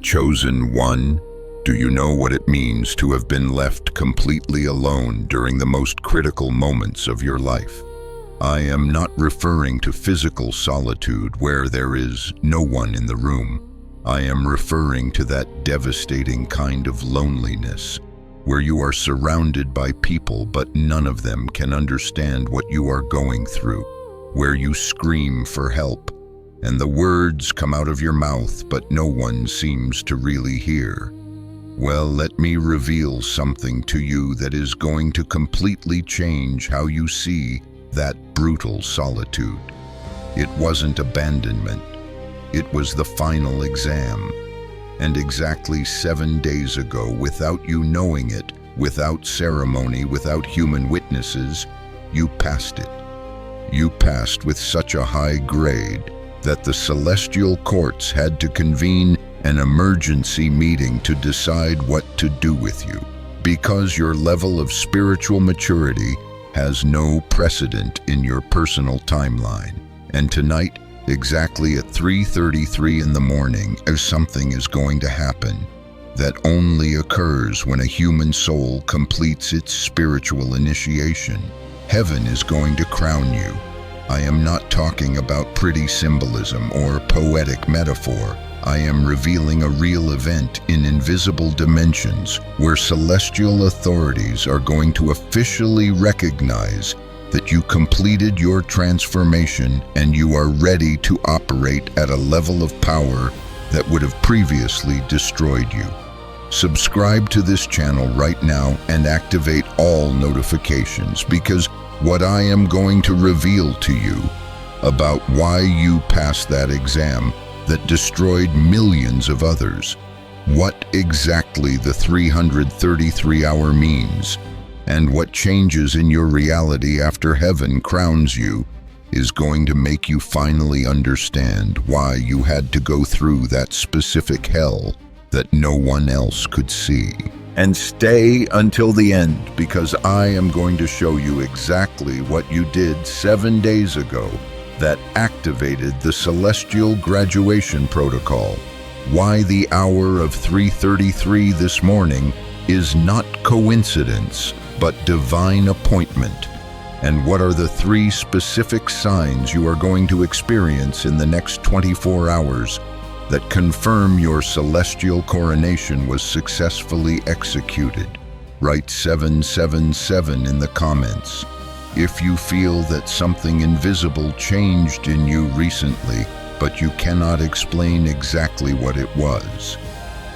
Chosen one, do you know what it means to have been left completely alone during the most critical moments of your life? I am not referring to physical solitude where there is no one in the room. I am referring to that devastating kind of loneliness where you are surrounded by people but none of them can understand what you are going through, where you scream for help and the words come out of your mouth but no one seems to really hear. Well, let me reveal something to you that is going to completely change how you see that brutal solitude. It wasn't abandonment. It was the final exam. And exactly 7 days ago, without you knowing it, without ceremony, without human witnesses, you passed it. You passed with such a high grade that the celestial courts had to convene an emergency meeting to decide what to do with you, because your level of spiritual maturity has no precedent in your personal timeline. And tonight, exactly at 3:33 in the morning, something is going to happen that only occurs when a human soul completes its spiritual initiation. Heaven is going to crown you. I am not talking about pretty symbolism or poetic metaphor. I am revealing a real event in invisible dimensions where celestial authorities are going to officially recognize that you completed your transformation and you are ready to operate at a level of power that would have previously destroyed you. Subscribe to this channel right now and activate all notifications, because what I am going to reveal to you about why you passed that exam that destroyed millions of others, what exactly the 333-hour means, and what changes in your reality after heaven crowns you, is going to make you finally understand why you had to go through that specific hell that no one else could see. And stay until the end, because I am going to show you exactly what you did 7 days ago that activated the celestial graduation protocol. Why the hour of 3:33 this morning is not coincidence, but divine appointment. And what are the 3 specific signs you are going to experience in the next 24 hours that confirm your celestial coronation was successfully executed? Write 777 in the comments if you feel that something invisible changed in you recently, but you cannot explain exactly what it was.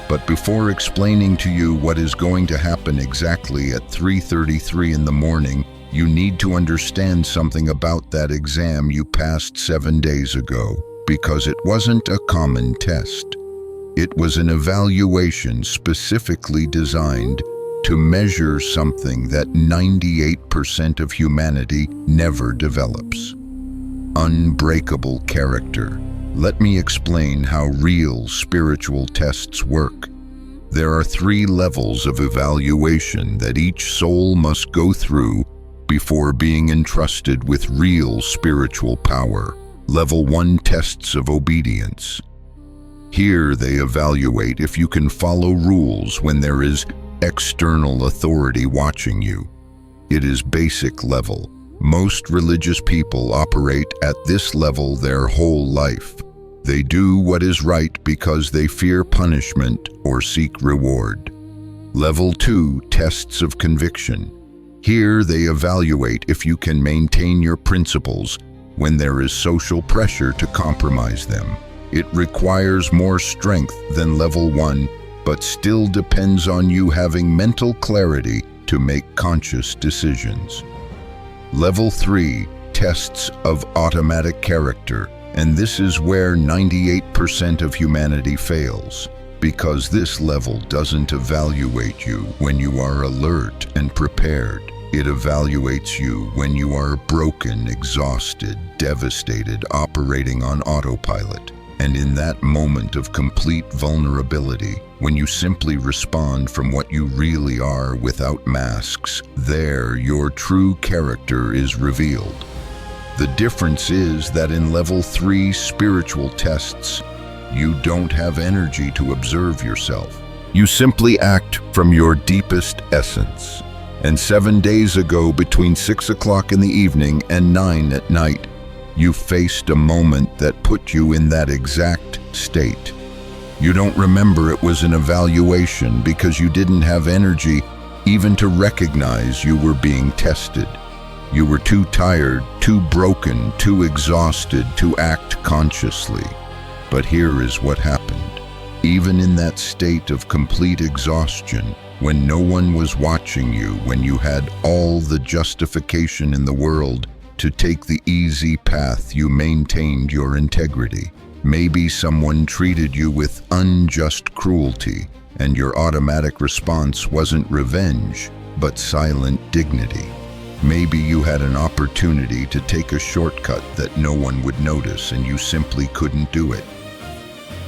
But before explaining to you what is going to happen exactly at 3:33 in the morning, you need to understand something about that exam you passed 7 days ago, because it wasn't a common test. It was an evaluation specifically designed to measure something that 98% of humanity never develops: unbreakable character. Let me explain how real spiritual tests work. There are 3 levels of evaluation that each soul must go through before being entrusted with real spiritual power. Level 1, tests of obedience. Here they evaluate if you can follow rules when there is external authority watching you. It is basic level. Most religious people operate at this level their whole life. They do what is right because they fear punishment or seek reward. Level 2, tests of conviction. Here they evaluate if you can maintain your principles when there is social pressure to compromise them. It requires more strength than level 1, but still depends on you having mental clarity to make conscious decisions. Level 3, tests of automatic character. And this is where 98% of humanity fails, because this level doesn't evaluate you when you are alert and prepared. It evaluates you when you are broken, exhausted, devastated, operating on autopilot. And in that moment of complete vulnerability, when you simply respond from what you really are without masks, there your true character is revealed. The difference is that in level 3 spiritual tests, You don't have energy to observe yourself. You simply act from your deepest essence. And 7 days ago, between 6 o'clock in the evening and 9 at night, you faced a moment that put you in that exact state. You don't remember it was an evaluation because you didn't have energy even to recognize you were being tested. You were too tired, too broken, too exhausted to act consciously. But here is what happened. Even in that state of complete exhaustion, when no one was watching you, when you had all the justification in the world to take the easy path, you maintained your integrity. Maybe someone treated you with unjust cruelty, and your automatic response wasn't revenge, but silent dignity. Maybe you had an opportunity to take a shortcut that no one would notice, and you simply couldn't do it.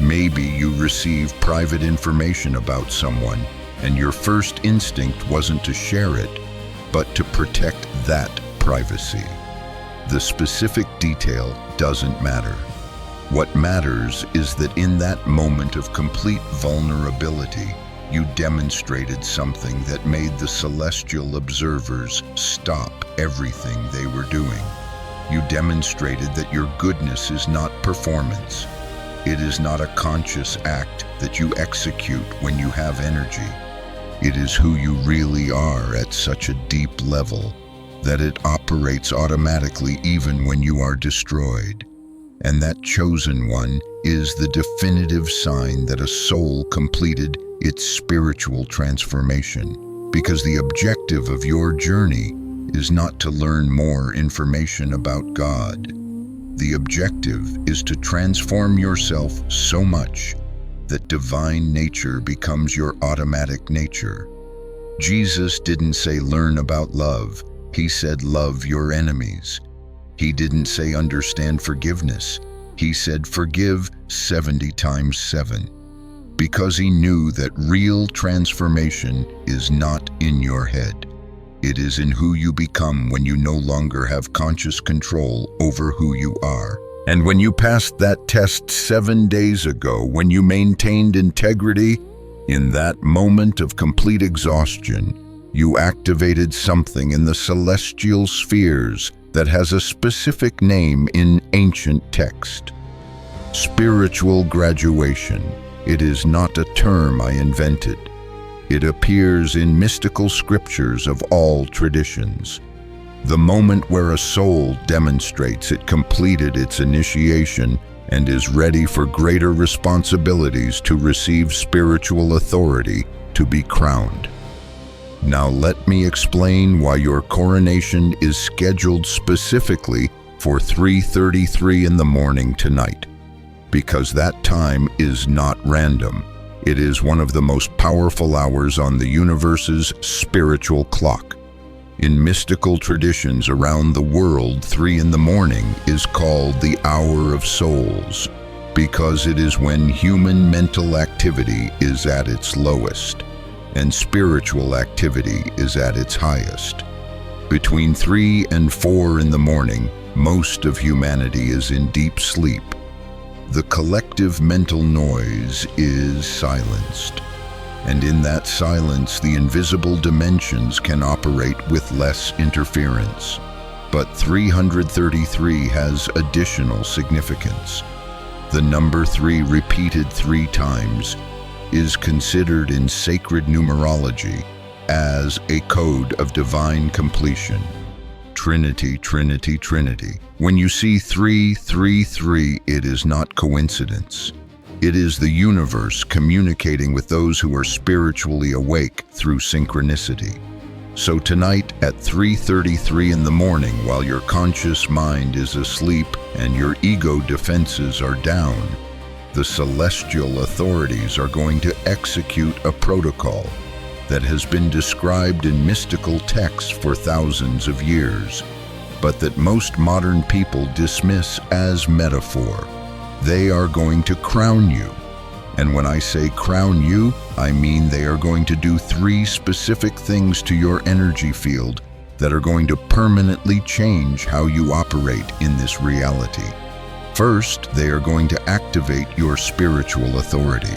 Maybe you received private information about someone, and your first instinct wasn't to share it, but to protect that privacy. The specific detail doesn't matter. What matters is that in that moment of complete vulnerability, you demonstrated something that made the celestial observers stop everything they were doing. You demonstrated that your goodness is not performance. It is not a conscious act that you execute when you have energy. It is who you really are at such a deep level that it operates automatically even when you are destroyed. And that chosen one is the definitive sign that a soul completed its spiritual transformation, because the objective of your journey is not to learn more information about God. The objective is to transform yourself so much that divine nature becomes your automatic nature. Jesus didn't say learn about love. He said love your enemies. He didn't say understand forgiveness. He said forgive 70 times 7. Because he knew that real transformation is not in your head. It is in who you become when you no longer have conscious control over who you are. And when you passed that test 7 days ago, when you maintained integrity, in that moment of complete exhaustion, you activated something in the celestial spheres that has a specific name in ancient text. Spiritual graduation. It is not a term I invented. It appears in mystical scriptures of all traditions. The moment where a soul demonstrates it completed its initiation and is ready for greater responsibilities to receive spiritual authority to be crowned. Now let me explain why your coronation is scheduled specifically for 3:33 in the morning tonight. Because that time is not random. It is one of the most powerful hours on the universe's spiritual clock. In mystical traditions around the world, 3 in the morning is called the Hour of Souls, because it is when human mental activity is at its lowest, and spiritual activity is at its highest. Between 3 and 4 in the morning, most of humanity is in deep sleep. The collective mental noise is silenced, and in that silence, the invisible dimensions can operate with less interference. But 333 has additional significance. The number 3 repeated 3 times is considered in sacred numerology as a code of divine completion. Trinity, Trinity, Trinity. When you see 333, it is not coincidence. It is the universe communicating with those who are spiritually awake through synchronicity. So tonight at 3:33 in the morning, while your conscious mind is asleep and your ego defenses are down, the celestial authorities are going to execute a protocol that has been described in mystical texts for thousands of years, but that most modern people dismiss as metaphor. They are going to crown you. And when I say crown you, I mean they are going to do 3 specific things to your energy field that are going to permanently change how you operate in this reality. First, they are going to activate your spiritual authority.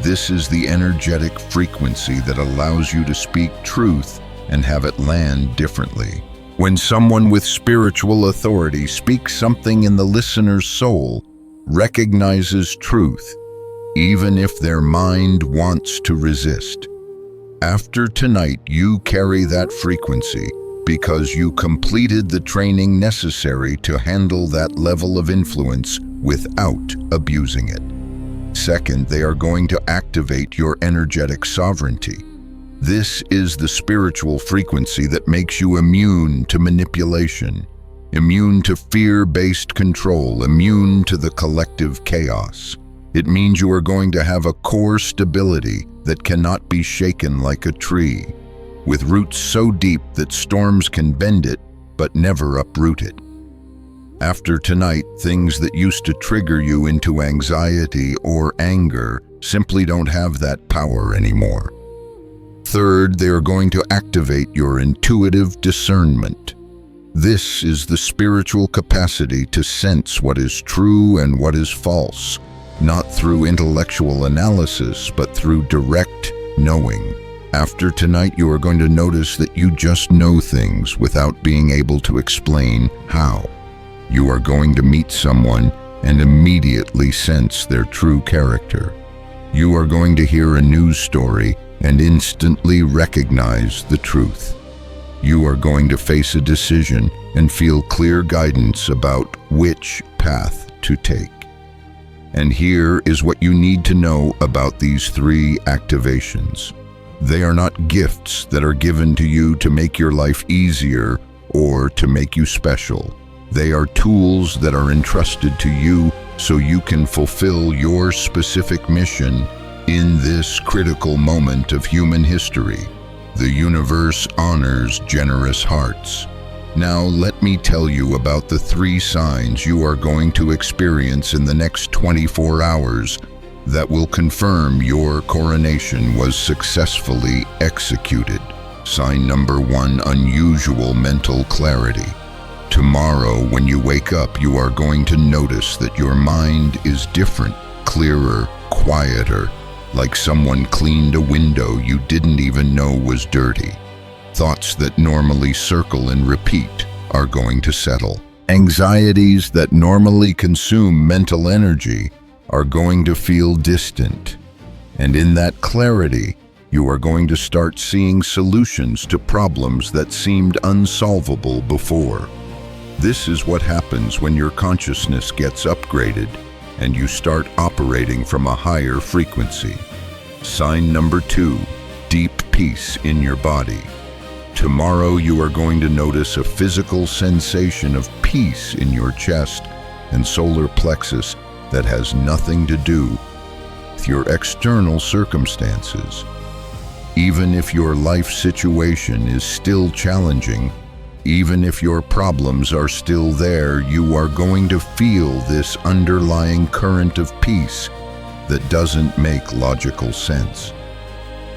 This is the energetic frequency that allows you to speak truth and have it land differently. When someone with spiritual authority speaks something in the listener's soul, recognizes truth, even if their mind wants to resist. After tonight, you carry that frequency because you completed the training necessary to handle that level of influence without abusing it. Second, they are going to activate your energetic sovereignty. This is the spiritual frequency that makes you immune to manipulation, immune to fear-based control, immune to the collective chaos. It means you are going to have a core stability that cannot be shaken like a tree, with roots so deep that storms can bend it but never uproot it. After tonight, things that used to trigger you into anxiety or anger simply don't have that power anymore. Third, they are going to activate your intuitive discernment. This is the spiritual capacity to sense what is true and what is false, not through intellectual analysis, but through direct knowing. After tonight, you are going to notice that you just know things without being able to explain how. You are going to meet someone and immediately sense their true character. You are going to hear a news story and instantly recognize the truth. You are going to face a decision and feel clear guidance about which path to take. And here is what you need to know about these 3 activations. They are not gifts that are given to you to make your life easier or to make you special. They are tools that are entrusted to you so you can fulfill your specific mission in this critical moment of human history. The universe honors generous hearts. Now let me tell you about the 3 signs you are going to experience in the next 24 hours that will confirm your coronation was successfully executed. Sign number 1, unusual mental clarity. Tomorrow, when you wake up, you are going to notice that your mind is different, clearer, quieter, like someone cleaned a window you didn't even know was dirty. Thoughts that normally circle and repeat are going to settle. Anxieties that normally consume mental energy are going to feel distant. And in that clarity, you are going to start seeing solutions to problems that seemed unsolvable before. This is what happens when your consciousness gets upgraded and you start operating from a higher frequency. Sign number 2, deep peace in your body. Tomorrow you are going to notice a physical sensation of peace in your chest and solar plexus that has nothing to do with your external circumstances. Even if your life situation is still challenging, even if your problems are still there, you are going to feel this underlying current of peace that doesn't make logical sense.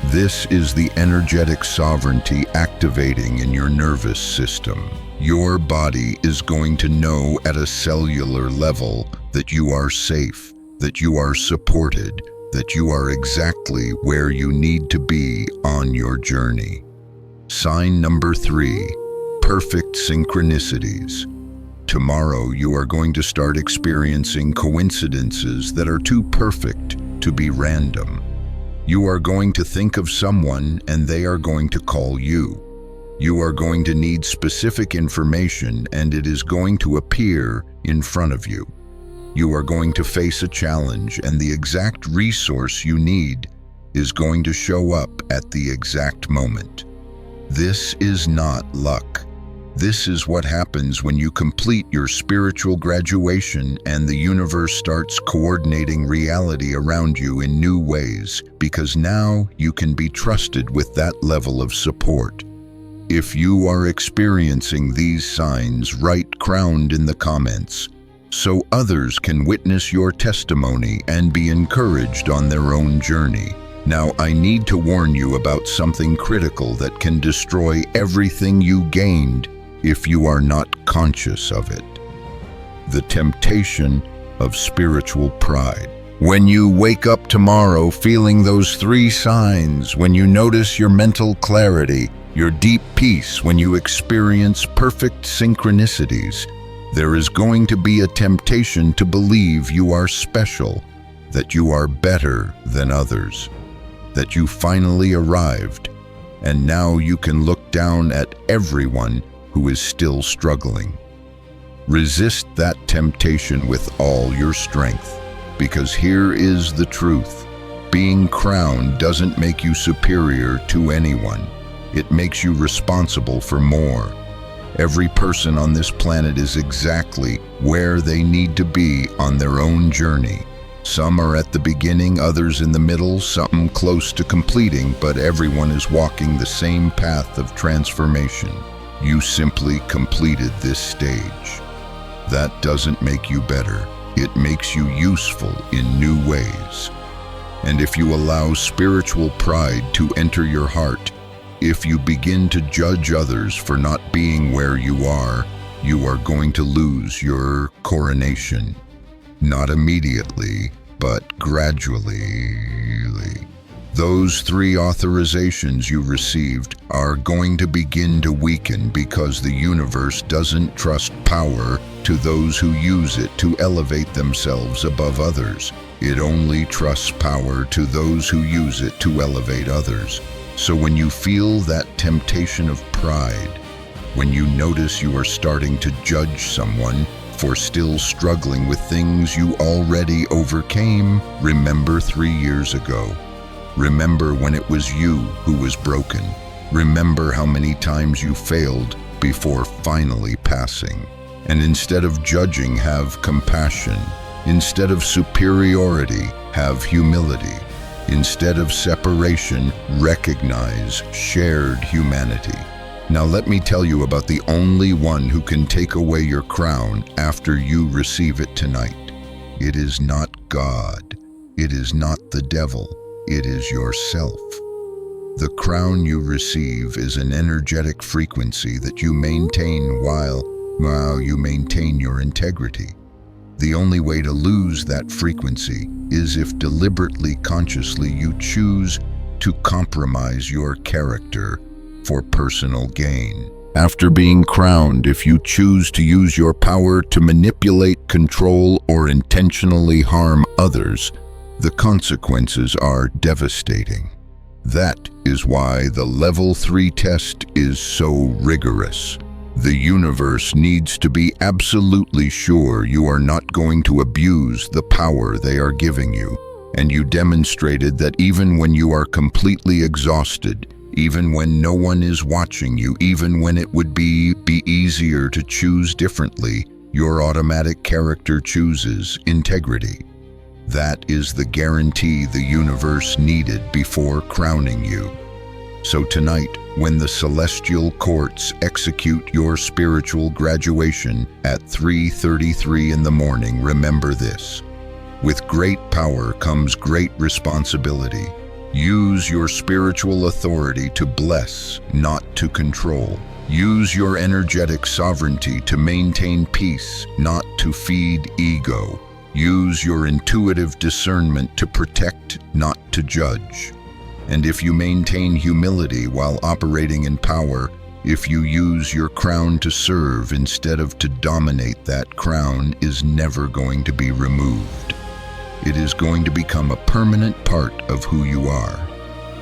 This is the energetic sovereignty activating in your nervous system. Your body is going to know at a cellular level that you are safe, that you are supported, that you are exactly where you need to be on your journey. Sign number 3, perfect synchronicities. Tomorrow you are going to start experiencing coincidences that are too perfect to be random. You are going to think of someone and they are going to call you. You are going to need specific information and it is going to appear in front of you. You are going to face a challenge and the exact resource you need is going to show up at the exact moment. This is not luck. This is what happens when you complete your spiritual graduation and the universe starts coordinating reality around you in new ways, because now you can be trusted with that level of support. If you are experiencing these signs, write "crowned" in the comments, so others can witness your testimony and be encouraged on their own journey. Now, I need to warn you about something critical that can destroy everything you gained if you are not conscious of it. The temptation of spiritual pride. When you wake up tomorrow feeling those 3 signs, when you notice your mental clarity, your deep peace, when you experience perfect synchronicities, there is going to be a temptation to believe you are special, that you are better than others, that you finally arrived, and now you can look down at everyone who is still struggling. Resist that temptation with all your strength, because here is the truth. Being crowned doesn't make you superior to anyone. It makes you responsible for more. Every person on this planet is exactly where they need to be on their own journey. Some are at the beginning, others in the middle, some close to completing, but everyone is walking the same path of transformation. You simply completed this stage. That doesn't make you better. It makes you useful in new ways. And if you allow spiritual pride to enter your heart, if you begin to judge others for not being where you are going to lose your coronation. Not immediately, but gradually. Those 3 authorizations you received are going to begin to weaken because the universe doesn't trust power to those who use it to elevate themselves above others. It only trusts power to those who use it to elevate others. So when you feel that temptation of pride, when you notice you are starting to judge someone for still struggling with things you already overcame, remember 3 years ago. Remember when it was you who was broken. Remember how many times you failed before finally passing. And instead of judging, have compassion. Instead of superiority, have humility. Instead of separation, recognize shared humanity. Now let me tell you about the only one who can take away your crown after you receive it tonight. It is not God. It is not the devil. It is yourself. The crown you receive is an energetic frequency that you maintain while you maintain your integrity. The only way to lose that frequency is if deliberately, consciously you choose to compromise your character for personal gain. After being crowned, if you choose to use your power to manipulate, control, or intentionally harm others, the consequences are devastating. That is why the level 3 test is so rigorous. The universe needs to be absolutely sure you are not going to abuse the power they are giving you. And you demonstrated that even when you are completely exhausted, even when no one is watching you, even when it would be easier to choose differently, your automatic character chooses integrity. That is the guarantee the universe needed before crowning you. So tonight, when the celestial courts execute your spiritual graduation at 3:33 in the morning, remember this. With great power comes great responsibility. Use your spiritual authority to bless, not to control. Use your energetic sovereignty to maintain peace, not to feed ego. Use your intuitive discernment to protect, not to judge. And if you maintain humility while operating in power, if you use your crown to serve instead of to dominate, that crown is never going to be removed. It is going to become a permanent part of who you are.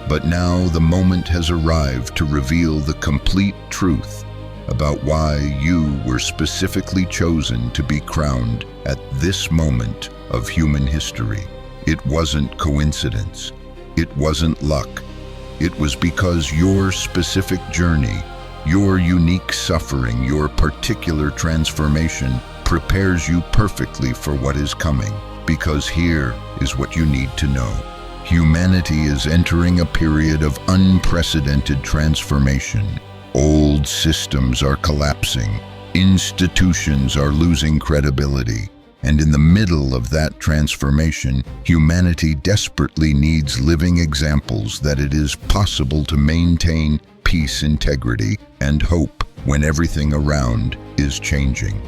But now the moment has arrived to reveal the complete truth about why you were specifically chosen to be crowned at this moment of human history. It wasn't coincidence. It wasn't luck. It was because your specific journey, your unique suffering, your particular transformation prepares you perfectly for what is coming. Because here is what you need to know. Humanity is entering a period of unprecedented transformation. Old systems are collapsing. Institutions are losing credibility. And in the middle of that transformation, humanity desperately needs living examples that it is possible to maintain peace, integrity, and hope when everything around is changing.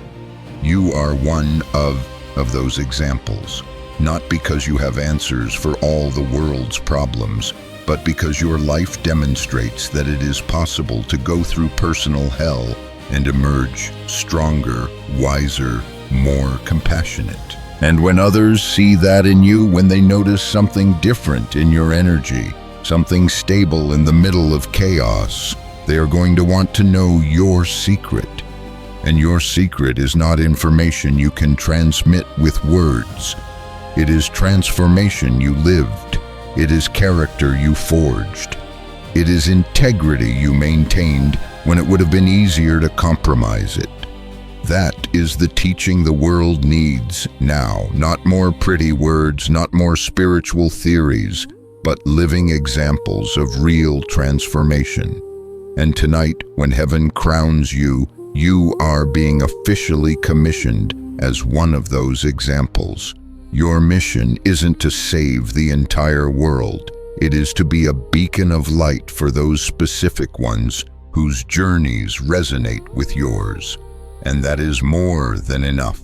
You are one of of those examples, not because you have answers for all the world's problems, but because your life demonstrates that it is possible to go through personal hell and emerge stronger, wiser, more compassionate. And when others see that in you, when they notice something different in your energy, something stable in the middle of chaos, they are going to want to know your secret. And your secret is not information you can transmit with words. It is transformation you lived. It is character you forged. It is integrity you maintained when it would have been easier to compromise it. That is the teaching the world needs now, not more pretty words, not more spiritual theories, but living examples of real transformation. And tonight, when heaven crowns you, you are being officially commissioned as one of those examples. Your mission isn't to save the entire world. It is to be a beacon of light for those specific ones whose journeys resonate with yours. And that is more than enough.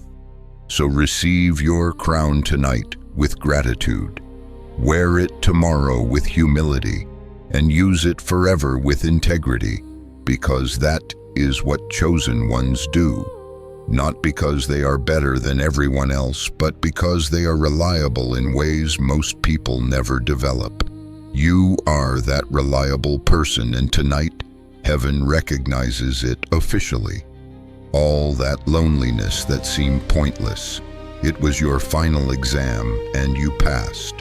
So receive your crown tonight with gratitude. Wear it tomorrow with humility, and use it forever with integrity, because that is what chosen ones do. Not because they are better than everyone else, but because they are reliable in ways most people never develop. You are that reliable person, and tonight, heaven recognizes it officially. All that loneliness that seemed pointless, it was your final exam, and you passed.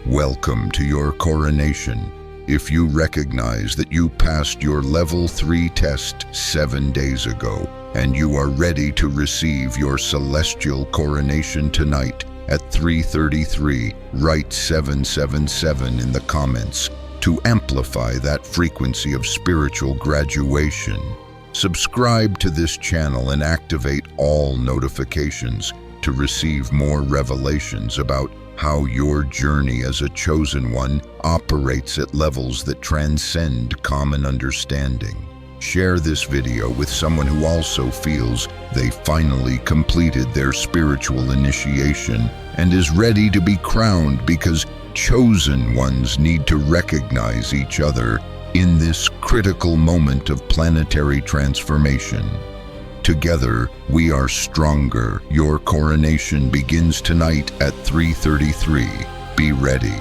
Welcome to your coronation. If you recognize that you passed your level 3 test 7 days ago, and you are ready to receive your celestial coronation tonight at 3:33, write 777 in the comments to amplify that frequency of spiritual graduation. Subscribe to this channel and activate all notifications to receive more revelations about how your journey as a chosen one operates at levels that transcend common understanding. Share this video with someone who also feels they finally completed their spiritual initiation and is ready to be crowned, because chosen ones need to recognize each other in this critical moment of planetary transformation. Together, we are stronger. Your coronation begins tonight at 3:33. Be ready.